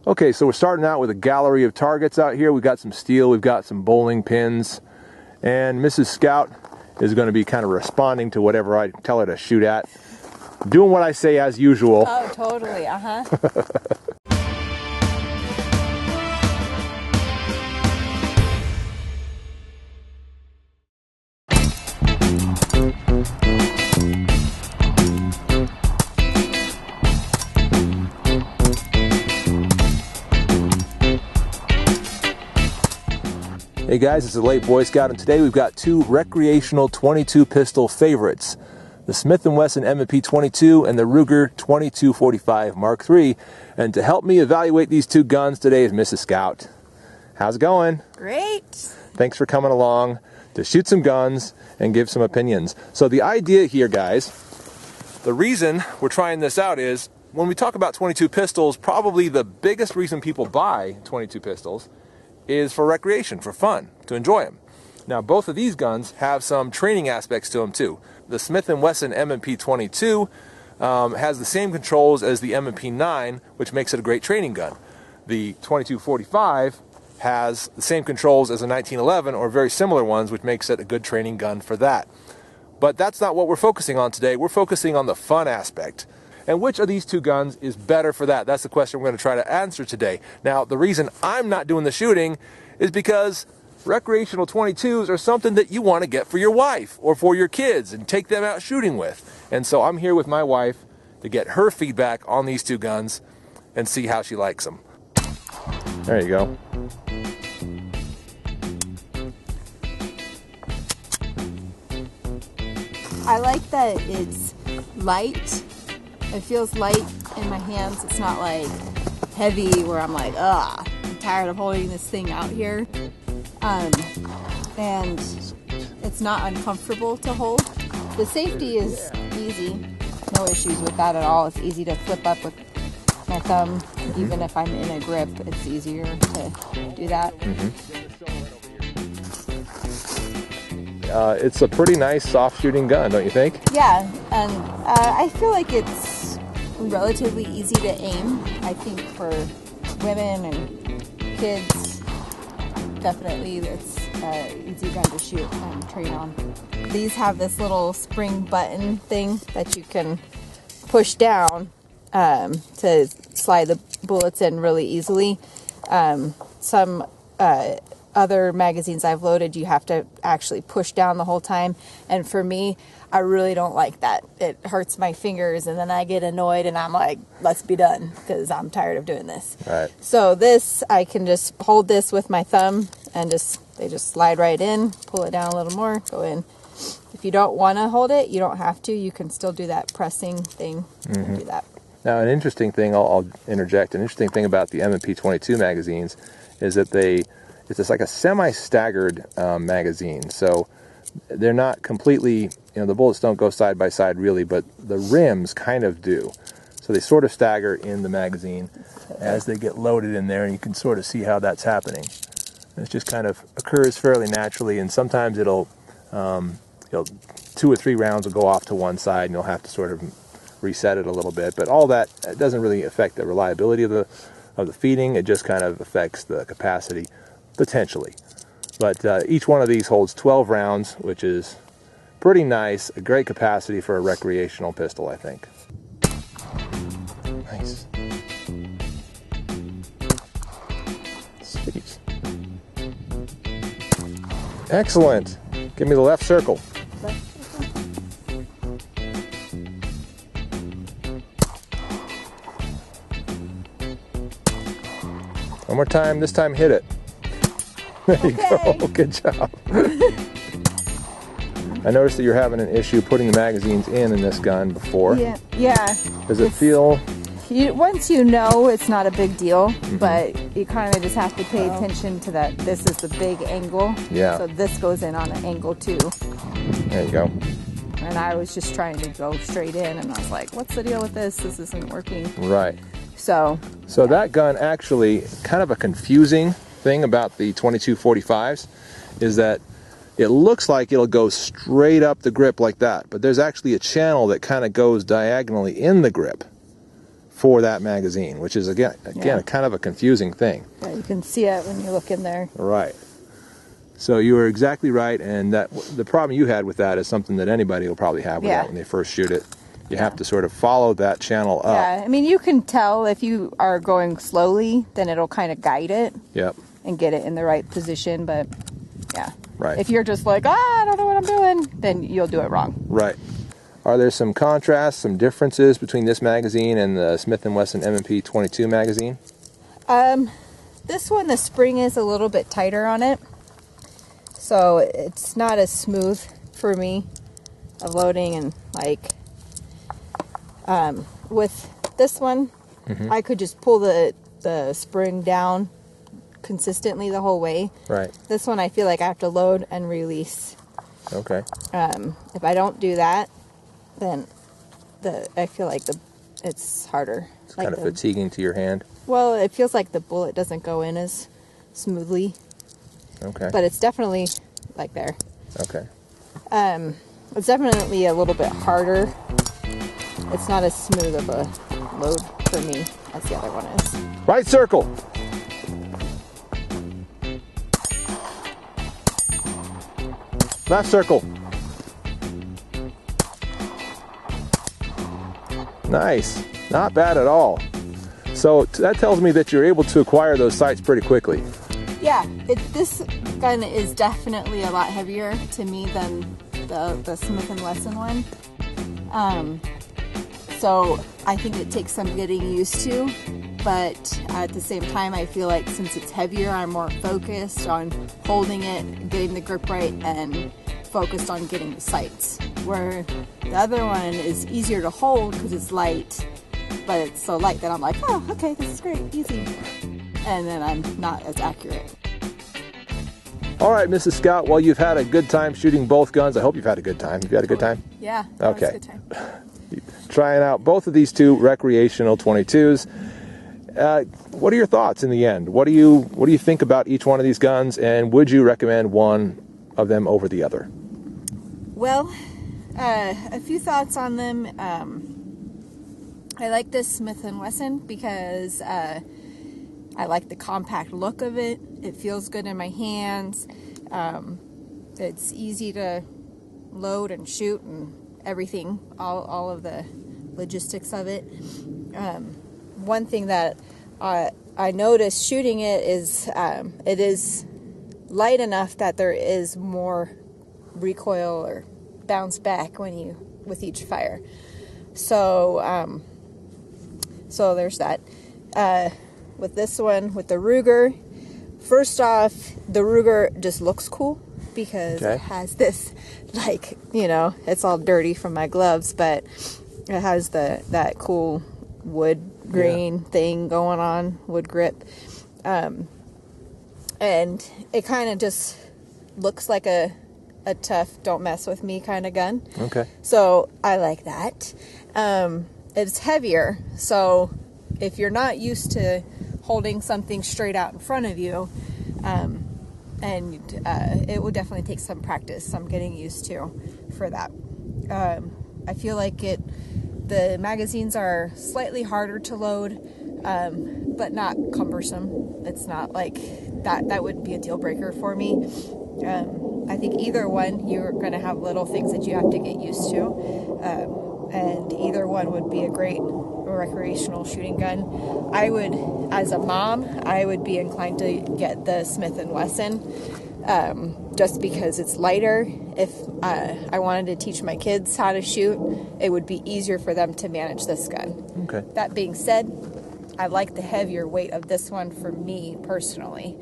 Okay, so we're starting out with a gallery of targets out here. We've got some steel, we've got some bowling pins, and Mrs. Scout is going to be kind of responding to whatever I tell her to shoot at. Doing what I say as usual. Oh, totally, Hey guys, it's the Late Boy Scout, and today we've got two recreational 22 pistol favorites. The Smith & Wesson M&P-22 and the Ruger 2245 Mark III. And to help me evaluate these two guns today is Mrs. Scout. How's it going? Great. Thanks for coming along to shoot some guns and give some opinions. So the idea here, guys, the reason we're trying this out is when we talk about 22 pistols, probably the biggest reason people buy 22 pistols is for recreation, for fun, to enjoy them. Now, both of these guns have some training aspects to them too. The Smith & Wesson M&P-22 has the same controls as the M&P-9, which makes it a great training gun. The 2245 has the same controls as a 1911, or very similar ones, which makes it a good training gun for that. But that's not what we're focusing on today. We're focusing on the fun aspect. And which of these two guns is better for that? That's the question we're going to try to answer today. Now, the reason I'm not doing the shooting is because recreational 22s are something that you want to get for your wife or for your kids and take them out shooting with. And so I'm here with my wife to get her feedback on these two guns and see how she likes them. There you go. I like that it's light. It feels light in my hands. It's not like heavy where I'm like, I'm tired of holding this thing out here. And it's not uncomfortable to hold. The safety is easy. No issues with that at all. It's easy to flip up with my thumb. Even if I'm in a grip, it's easier to do that. It's a pretty nice soft shooting gun, don't you think? Yeah, and I feel like it's relatively easy to aim. I think for women and kids, definitely it's an easy gun to shoot and train on. These have this little spring button thing that you can push down to slide the bullets in really easily. Some other magazines I've loaded, you have to actually push down the whole time, and for me, I really don't like that. It hurts my fingers, and then I get annoyed, and I'm like, let's be done, because I'm tired of doing this. Right. So this, I can just hold this with my thumb, and they just slide right in, pull it down a little more, go in. If you don't want to hold it, you don't have to. You can still do that pressing thing and do that. Now, an interesting thing, I'll interject, an interesting thing about the M&P-22 magazines is that it's just like a semi-staggered magazine. So they're not completely, the bullets don't go side by side really, but the rims kind of do. So they sort of stagger in the magazine as they get loaded in there, and you can sort of see how that's happening. And it just kind of occurs fairly naturally, and sometimes it'll, 2 or 3 rounds will go off to one side, and you'll have to sort of reset it a little bit. But all that doesn't really affect the reliability of the feeding. It just kind of affects the capacity, potentially. But each one of these holds 12 rounds, which is pretty nice. A great capacity for a recreational pistol, I think. Nice. Sweet. Excellent. Give me the left circle. One more time. This time hit it. There you go. Good job. I noticed that you're having an issue putting the magazines in this gun before. Yeah. Does it feel... Once you know, it's not a big deal, but you kind of just have to pay attention to that. This is the big angle. Yeah. So this goes in on an angle too. There you go. And I was just trying to go straight in, and I was like, what's the deal with this? This isn't working. Right. So that gun actually, kind of a confusing thing about the 2245s is that it looks like it'll go straight up the grip like that, but there's actually a channel that kind of goes diagonally in the grip for that magazine, which is again kind of a confusing thing. Yeah, you can see it when you look in there. Right. So you were exactly right, and that the problem you had with that is something that anybody will probably have with that when they first shoot it. You have to sort of follow that channel up. Yeah, I mean, you can tell if you are going slowly, then it'll kind of guide it. Yep. And get it in the right position, but yeah. Right. If you're just like, I don't know what I'm doing, then you'll do it wrong. Right. Are there some contrasts, some differences between this magazine and the Smith & Wesson M&P-22 magazine? This one, the spring is a little bit tighter on it, so it's not as smooth for me of loading, and like with this one, I could just pull the spring down consistently the whole way. Right. This one, I feel like I have to load and release. Okay. If I don't do that, then I feel like it's harder. It's kind of fatiguing to your hand. Well, it feels like the bullet doesn't go in as smoothly. Okay. But it's definitely like there. Okay. It's definitely a little bit harder. It's not as smooth of a load for me as the other one is. Right circle. Left circle. Nice. Not bad at all. So that tells me that you're able to acquire those sights pretty quickly. Yeah, this gun is definitely a lot heavier to me than the Smith & Wesson one. So I think it takes some getting used to, but at the same time, I feel like since it's heavier, I'm more focused on holding it, getting the grip right, and focused on getting the sights. Where the other one is easier to hold because it's light, but it's so light that I'm like, oh, okay, this is great, easy. And then I'm not as accurate. All right, Mrs. Scout, well, you've had a good time shooting both guns. I hope you've had a good time. Have you had a good time? Yeah, okay. It was a good time. Trying out both of these two recreational 22s. What are your thoughts in the end? What do you think about each one of these guns, and would you recommend one of them over the other? Well, a few thoughts on them. I like this Smith & Wesson because I like the compact look of it. It feels good in my hands. It's easy to load and shoot and everything, all of the logistics of it. One thing that I noticed shooting it is light enough that there is more recoil or bounce back with each fire. So so there's that. With this one, with the Ruger, first off, the Ruger just looks cool because it has this, like, it's all dirty from my gloves, but it has that cool wood grain thing going on, wood grip. And it kind of just looks like a tough, don't mess with me kind of gun. Okay. So I like that. It's heavier, so if you're not used to holding something straight out in front of you, it will definitely take some practice, some getting used to for that. I feel like the magazines are slightly harder to load, but not cumbersome. It's not like that wouldn't be a deal breaker for me. I think either one, you're going to have little things that you have to get used to. And either one would be a great recreational shooting gun. I would, as a mom, I would be inclined to get the Smith & Wesson, just because it's lighter. If I wanted to teach my kids how to shoot, it would be easier for them to manage this gun. Okay. That being said, I like the heavier weight of this one for me personally.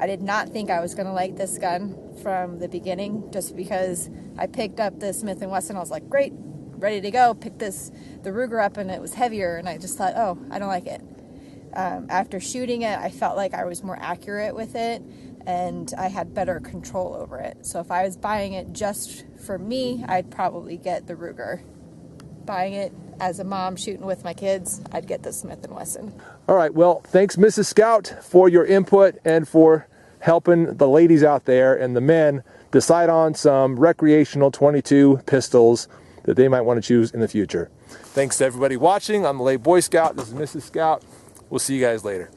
I did not think I was going to like this gun from the beginning, just because I picked up the Smith & Wesson. I was like, great, ready to go. Picked the Ruger up, and it was heavier, and I just thought, oh, I don't like it. After shooting it, I felt like I was more accurate with it, and I had better control over it. So if I was buying it just for me, I'd probably get the Ruger. Buying it as a mom shooting with my kids, I'd get the Smith & Wesson. All right, well, thanks, Mrs. Scout, for your input and for helping the ladies out there and the men decide on some recreational 22 pistols that they might want to choose in the future. Thanks to everybody watching. I'm the late Boy Scout. This is Mrs. Scout. We'll see you guys later.